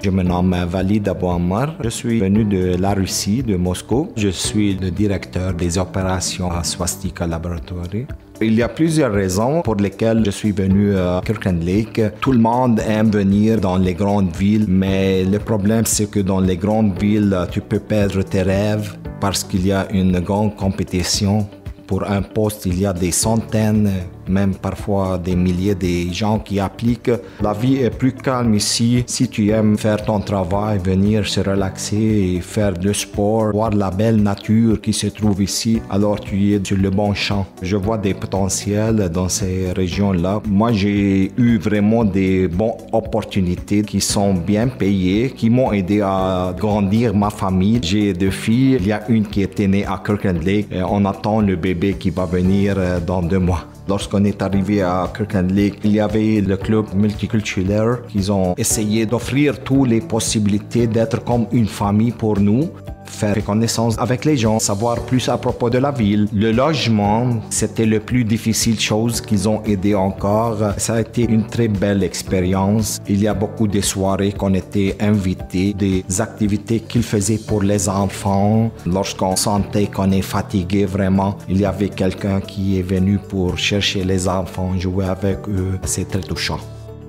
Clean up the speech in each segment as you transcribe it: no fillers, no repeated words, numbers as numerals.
Je me nomme Walid Abou Ammar. Je suis venu de la Russie, de Moscou. Je suis le directeur des opérations à Swastika Laboratory. Il y a plusieurs raisons pour lesquelles je suis venu à Kirkland Lake. Tout le monde aime venir dans les grandes villes, mais le problème c'est que dans les grandes villes, tu peux perdre tes rêves parce qu'il y a une grande compétition. Pour un poste, il y a des centaines, même parfois des milliers de gens qui appliquent. La vie est plus calme ici. Si tu aimes faire ton travail, venir se relaxer et faire du sport, voir la belle nature qui se trouve ici, alors tu es sur le bon champ. Je vois des potentiels dans ces régions-là. Moi, j'ai eu vraiment des bonnes opportunités qui sont bien payées, qui m'ont aidé à grandir ma famille. J'ai 2 filles. Il y a une qui était née à Kirkland Lake. On attend le bébé qui va venir dans 2 mois. Lorsqu'on est arrivé à Kirkland Lake, il y avait le club multiculturel qui ont essayé d'offrir toutes les possibilités d'être comme une famille pour nous. Faire connaissance avec les gens, savoir plus à propos de la ville. Le logement, c'était le plus difficile chose qu'ils ont aidé encore. Ça a été une très belle expérience. Il y a beaucoup de soirées qu'on était invités, des activités qu'ils faisaient pour les enfants. Lorsqu'on sentait qu'on est fatigué vraiment, il y avait quelqu'un qui est venu pour chercher les enfants, jouer avec eux. C'est très touchant.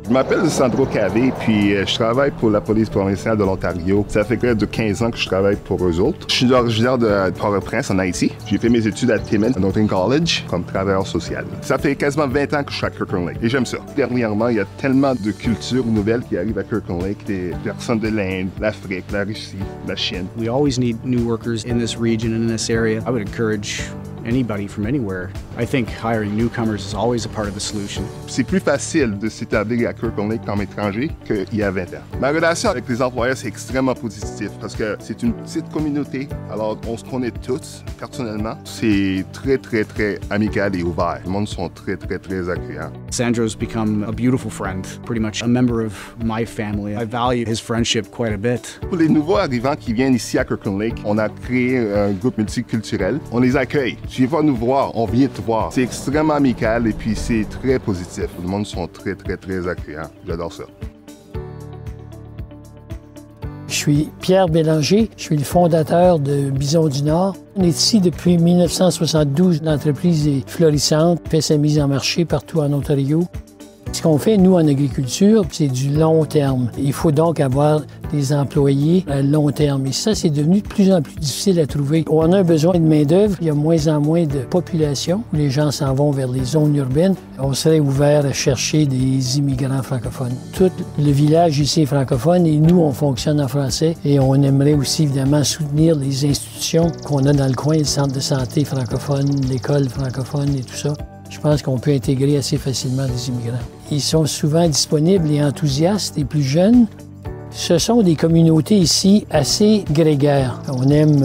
Je m'appelle Sandro Cavé, puis je travaille pour la police provinciale de l'Ontario. Ça fait près de 15 ans que je travaille pour eux autres. Je suis originaire de Port-au-Prince, en Haïti. J'ai fait mes études à Timmins, à Northern College, comme travailleur social. Ça fait quasiment 20 ans que je suis à Kirkland Lake, et j'aime ça. Dernièrement, il y a tellement de cultures nouvelles qui arrivent à Kirkland Lake. Des personnes de l'Inde, l'Afrique, la Russie, la Chine. We always need new workers in this region and in this area. I would encourage anybody from anywhere. I think hiring newcomers is always a part of the solution. C'est plus facile de s'établir à Kirkland Lake comme étranger qu'il y a 20 ans. Ma relation avec les employeurs, c'est extrêmement positif parce que c'est une petite communauté. Alors, on se connaît tous personnellement. C'est très, très, très amical et ouvert. Les monde sont très, très, très accueillants. Sandro's become a beautiful friend, pretty much a member of my family. I value his friendship quite a bit. Pour les nouveaux arrivants qui viennent ici à Kirkland Lake, on a créé un groupe multiculturel. On les accueille. Tu viens pas nous voir, on vient te voir. C'est extrêmement amical et puis c'est très positif. Le monde sont très, très, très accueillants. J'adore ça. Je suis Pierre Bélanger, je suis le fondateur de Bison du Nord. On est ici depuis 1972. L'entreprise est florissante, fait sa mise en marché partout en Ontario. Ce qu'on fait, nous, en agriculture, c'est du long terme. Il faut donc avoir des employés à long terme. Et ça, c'est devenu de plus en plus difficile à trouver. On a besoin de main-d'œuvre. Il y a moins en moins de population. Les gens s'en vont vers les zones urbaines. On serait ouvert à chercher des immigrants francophones. Tout le village ici est francophone et nous, on fonctionne en français. Et on aimerait aussi, évidemment, soutenir les institutions qu'on a dans le coin, le centre de santé francophone, l'école francophone et tout ça. Je pense qu'on peut intégrer assez facilement des immigrants. Ils sont souvent disponibles et enthousiastes et plus jeunes. Ce sont des communautés ici assez grégaires. On aime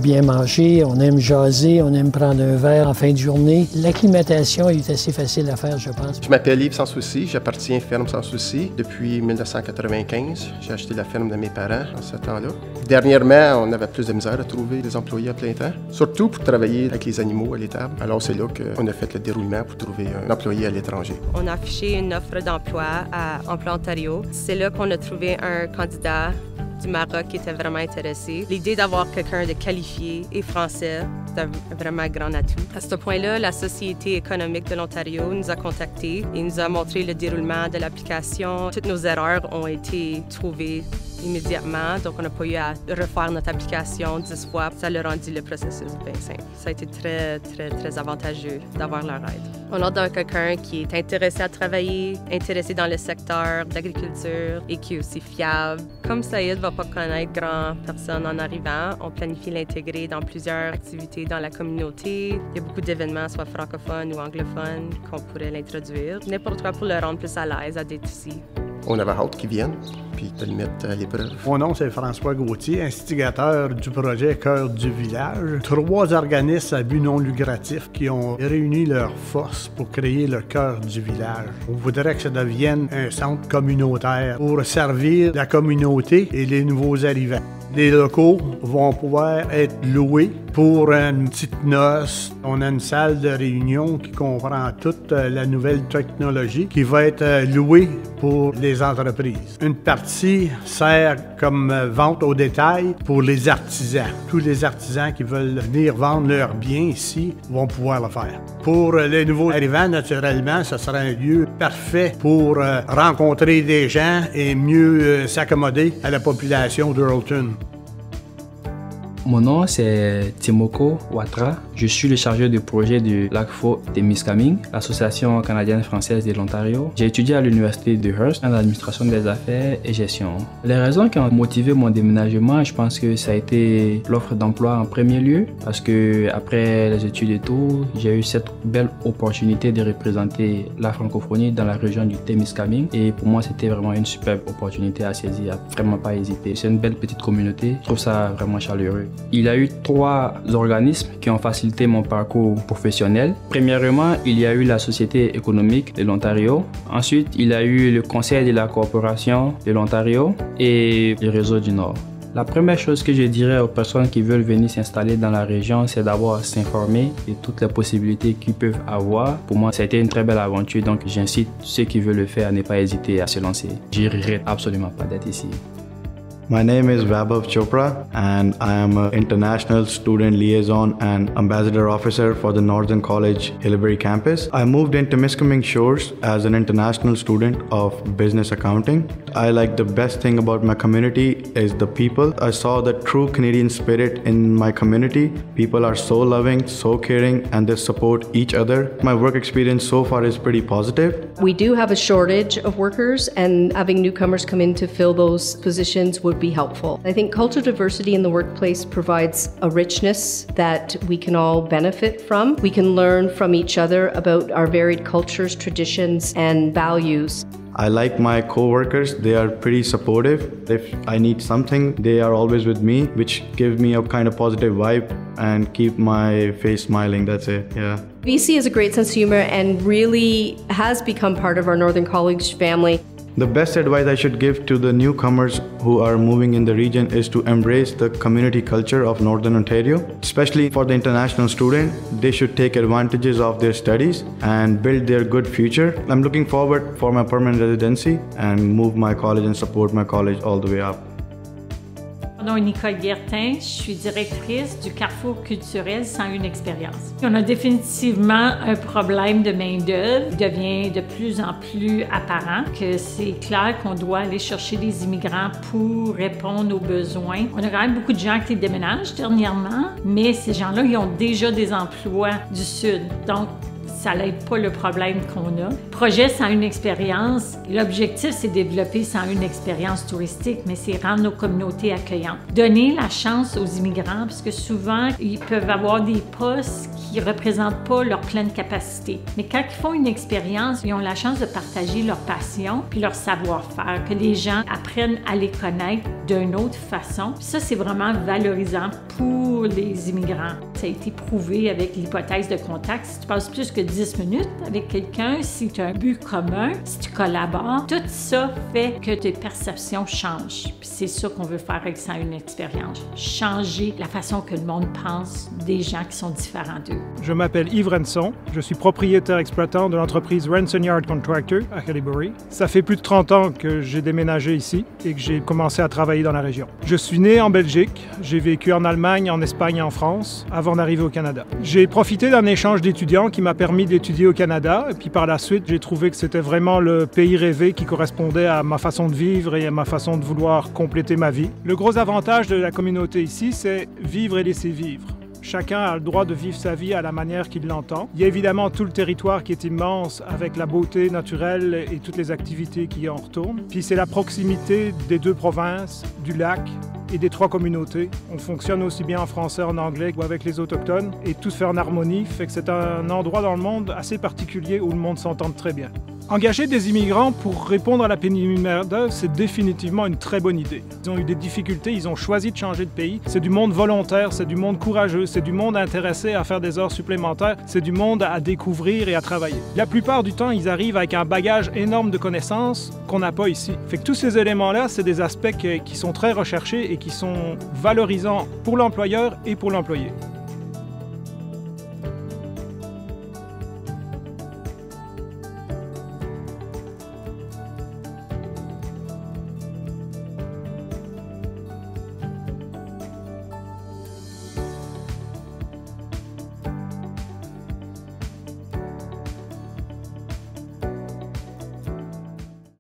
bien manger, on aime jaser, on aime prendre un verre en fin de journée. L'acclimatation est assez facile à faire, je pense. Je m'appelle Yves Sans Souci, j'appartiens à Ferme Sans Souci. Depuis 1995, j'ai acheté la ferme de mes parents en ce temps-là. Dernièrement, on avait plus de misère à trouver des employés à plein temps, surtout pour travailler avec les animaux à l'étable. Alors c'est là qu'on a fait le déroulement pour trouver un employé à l'étranger. On a affiché une offre d'emploi à Emploi Ontario. C'est là qu'on a trouvé un candidat du Maroc qui était vraiment intéressé. L'idée d'avoir quelqu'un de qualifié et français, c'est vraiment un grand atout. À ce point-là, la Société économique de l'Ontario nous a contactés et nous a montré le déroulement de l'application. Toutes nos erreurs ont été trouvées immédiatement, donc on n'a pas eu à refaire notre application 10 fois. Ça a rendu le processus bien simple. Ça a été très, très, très avantageux d'avoir leur aide. On a dans quelqu'un qui est intéressé à travailler, intéressé dans le secteur d'agriculture et qui est aussi fiable. Comme Saïd ne va pas connaître grand personne en arrivant, on planifie l'intégrer dans plusieurs activités dans la communauté. Il y a beaucoup d'événements, soit francophones ou anglophones, qu'on pourrait l'introduire. N'importe quoi pour le rendre plus à l'aise à d'être ici. On avait hâte qu'ils viennent, puis de le mettre à l'épreuve. Mon nom, c'est François Gauthier, instigateur du projet Cœur du village. 3 organismes à but non lucratif qui ont réuni leurs forces pour créer le Cœur du village. On voudrait que ça devienne un centre communautaire pour servir la communauté et les nouveaux arrivants. Les locaux vont pouvoir être loués pour une petite noce. On a une salle de réunion qui comprend toute la nouvelle technologie qui va être louée pour les entreprises. Une partie sert comme vente au détail pour les artisans. Tous les artisans qui veulent venir vendre leurs biens ici vont pouvoir le faire. Pour les nouveaux arrivants, naturellement, ce sera un lieu parfait pour rencontrer des gens et mieux s'accommoder à la population d'Earlton. Mon nom c'est Timoko Ouattara. Je suis le chargé de projet du LACFO Témiscamingue, l'Association canadienne-française de l'Ontario. J'ai étudié à l'Université de Hearst en administration des affaires et gestion. Les raisons qui ont motivé mon déménagement, je pense que ça a été l'offre d'emploi en premier lieu, parce que après les études et tout, j'ai eu cette belle opportunité de représenter la francophonie dans la région du Témiscamingue. Et pour moi, c'était vraiment une superbe opportunité à saisir, à vraiment pas hésiter. C'est une belle petite communauté, je trouve ça vraiment chaleureux. Il y a eu 3 organismes qui ont facilité mon parcours professionnel. Premièrement, il y a eu la Société économique de l'Ontario. Ensuite, il y a eu le Conseil de la coopération de l'Ontario et le Réseau du Nord. La première chose que je dirais aux personnes qui veulent venir s'installer dans la région, c'est d'abord s'informer de toutes les possibilités qu'ils peuvent avoir. Pour moi, ça a été une très belle aventure, donc j'incite ceux qui veulent le faire à ne pas hésiter à se lancer. Je regrette absolument pas d'être ici. My name is Vaibhav Chopra and I am an International Student Liaison and Ambassador Officer for the Northern College Hillsbury campus. I moved into Temiskaming Shores as an international student of business accounting. I like the best thing about my community is the people. I saw the true Canadian spirit in my community. People are so loving, so caring, and they support each other. My work experience so far is pretty positive. We do have a shortage of workers, and having newcomers come in to fill those positions would be helpful. I think cultural diversity in the workplace provides a richness that we can all benefit from. We can learn from each other about our varied cultures, traditions, and values. I like my co-workers. They are pretty supportive. If I need something, they are always with me, which gives me a kind of positive vibe and keep my face smiling. That's it, yeah. BC has a great sense of humor and really has become part of our Northern College family. The best advice I should give to the newcomers who are moving in the region is to embrace the community culture of Northern Ontario. Especially for the international student, they should take advantages of their studies and build their good future. I'm looking forward for my permanent residency and move my college and support my college all the way up. Mon nom est Nicole Guertin, je suis directrice du Carrefour culturel 101 expériences. On a définitivement un problème de main-d'œuvre. Il devient de plus en plus apparent que c'est clair qu'on doit aller chercher des immigrants pour répondre aux besoins. On a quand même beaucoup de gens qui déménagent dernièrement, mais ces gens-là, ils ont déjà des emplois du Sud. Donc, ça n'aide pas le problème qu'on a. Projet 101 expériences, l'objectif, c'est développer 101 expériences touristiques, mais c'est rendre nos communautés accueillantes. Donner la chance aux immigrants, parce que souvent, ils peuvent avoir des postes qui ne représentent pas leur pleine capacité. Mais quand ils font une expérience, ils ont la chance de partager leur passion puis leur savoir-faire, que les gens apprennent à les connaître d'une autre façon. Puis ça, c'est vraiment valorisant pour les immigrants. Ça a été prouvé avec l'hypothèse de contact. Si tu passes plus que 10 minutes avec quelqu'un, si tu as un but commun, si tu collabores, tout ça fait que tes perceptions changent. Puis c'est ça qu'on veut faire avec 101 expériences. Changer la façon que le monde pense des gens qui sont différents d'eux. Je m'appelle Yves Renson, je suis propriétaire exploitant de l'entreprise Renson Yard Contractor à Hillsbury. Ça fait plus de 30 ans que j'ai déménagé ici et que j'ai commencé à travailler dans la région. Je suis né en Belgique, j'ai vécu en Allemagne, en Espagne et en France avant d'arriver au Canada. J'ai profité d'un échange d'étudiants qui m'a permis d'étudier au Canada et puis par la suite j'ai trouvé que c'était vraiment le pays rêvé qui correspondait à ma façon de vivre et à ma façon de vouloir compléter ma vie. Le gros avantage de la communauté ici, c'est vivre et laisser vivre. Chacun a le droit de vivre sa vie à la manière qu'il l'entend. Il y a évidemment tout le territoire qui est immense avec la beauté naturelle et toutes les activités qui en retournent. Puis c'est la proximité des 2 provinces, du lac et des 3 communautés. On fonctionne aussi bien en français, en anglais ou avec les autochtones et tout se fait en harmonie, fait que c'est un endroit dans le monde assez particulier où le monde s'entend très bien. Engager des immigrants pour répondre à la pénurie de main-d'œuvre, c'est définitivement une très bonne idée. Ils ont eu des difficultés, ils ont choisi de changer de pays. C'est du monde volontaire, c'est du monde courageux, c'est du monde intéressé à faire des heures supplémentaires, c'est du monde à découvrir et à travailler. La plupart du temps, ils arrivent avec un bagage énorme de connaissances qu'on n'a pas ici. Fait que tous ces éléments-là, c'est des aspects qui sont très recherchés et qui sont valorisants pour l'employeur et pour l'employé.